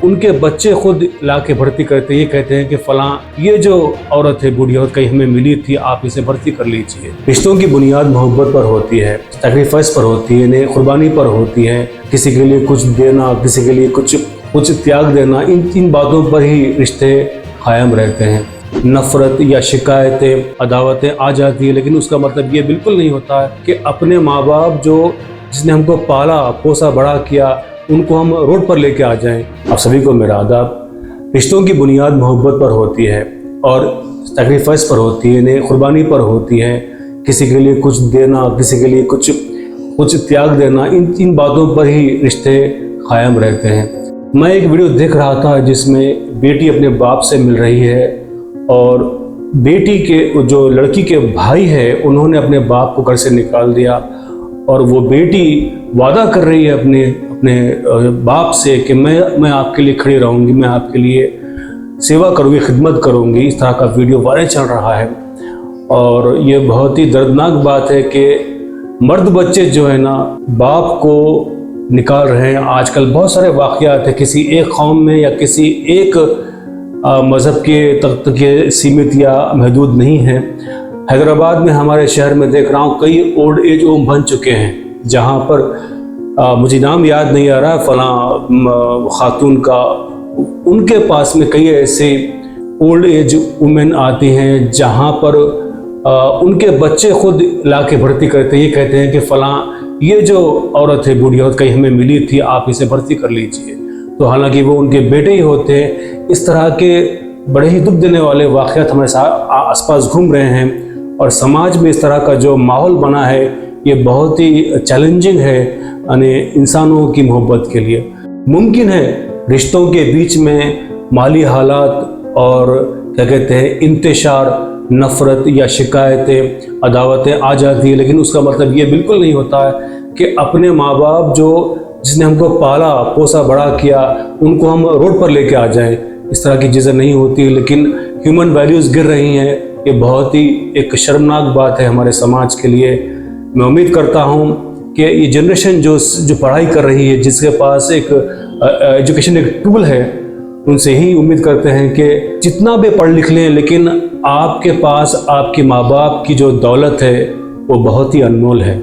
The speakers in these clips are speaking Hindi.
उनके बच्चे खुद ला के भर्ती करते, ये कहते हैं कि फलां ये जो औरत है, बूढ़ी औरत कहीं हमें मिली थी, आप इसे भर्ती कर लीजिए। रिश्तों की बुनियाद मोहब्बत पर होती है, सैक्रिफाइस पर होती है, कुर्बानी पर होती है। किसी के लिए कुछ देना, किसी के लिए कुछ त्याग देना, इन बातों पर ही रिश्ते कायम रहते हैं। नफरत या शिकायतें, अदावतें आ जाती है, लेकिन उसका मतलब ये बिल्कुल नहीं होता है कि अपने माँ बाप जिसने हमको पाला पोसा बड़ा किया, उनको हम रोड पर लेके आ जाएं। आप सभी को मेरा आदाब। रिश्तों की बुनियाद मोहब्बत पर होती है और सैक्रिफाइस पर होती है, कुर्बानी पर होती है। किसी के लिए कुछ देना, किसी के लिए कुछ त्याग देना, इन बातों पर ही रिश्ते कायम रहते हैं। मैं एक वीडियो देख रहा था जिसमें बेटी अपने बाप से मिल रही है और बेटी के जो लड़की के भाई है, उन्होंने अपने बाप को घर से निकाल दिया और वो बेटी वादा कर रही है अपने बाप से कि मैं आपके लिए खड़ी रहूँगी, मैं आपके लिए सेवा करूँगी, खिदमत करूँगी। इस तरह का वीडियो वायरल चल रहा है और ये बहुत ही दर्दनाक बात है कि मर्द बच्चे जो है ना बाप को निकाल रहे हैं। आजकल बहुत सारे वाक़यात हैं, किसी एक कौम में या किसी एक मज़हब के तक के सीमित या महदूद नहीं है। हैदराबाद में हमारे शहर में देख रहा हूँ कई ओल्ड एज होम बन चुके हैं, जहाँ पर मुझे नाम याद नहीं आ रहा, फलां खातून का, उनके पास में कई ऐसे ओल्ड एज वुमेन आती हैं जहाँ पर उनके बच्चे खुद ला के भर्ती करते, ये कहते हैं कि फलां ये जो औरत है, बूढ़ी औरत कहीं हमें मिली थी, आप इसे भर्ती कर लीजिए। तो हालांकि वो उनके बेटे ही होते हैं। इस तरह के बड़े ही दुख देने वाले वाक़यात हमारे आसपास घूम रहे हैं और समाज में इस तरह का जो माहौल बना है ये बहुत ही चैलेंजिंग है यानी इंसानों की मोहब्बत के लिए। मुमकिन है रिश्तों के बीच में माली हालात और क्या कहते हैं इंतशार, नफरत या शिकायतें, अदावतें आ जाती है, लेकिन उसका मतलब ये बिल्कुल नहीं होता है कि अपने माँ बाप जिसने हमको पाला पोसा बड़ा किया, उनको हम रोड पर लेके आ जाएं। इस तरह की चीज़ें नहीं होती, लेकिन ह्यूमन वैल्यूज़ गिर रही हैं। ये बहुत ही एक शर्मनाक बात है हमारे समाज के लिए। मैं उम्मीद करता हूँ कि ये जनरेशन जो पढ़ाई कर रही है, जिसके पास एक एजुकेशन एक टूल है, उनसे ही उम्मीद करते हैं कि जितना भी पढ़ लिख लें, लेकिन आपके पास आपके माँ बाप की जो दौलत है वो बहुत ही अनमोल है।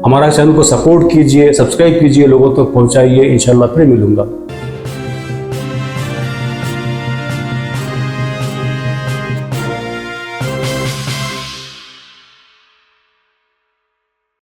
हमारा चैनल को सपोर्ट कीजिए, सब्सक्राइब कीजिए, लोगों तक पहुँचाइए। इंशाल्लाह फिर मिलूँगा।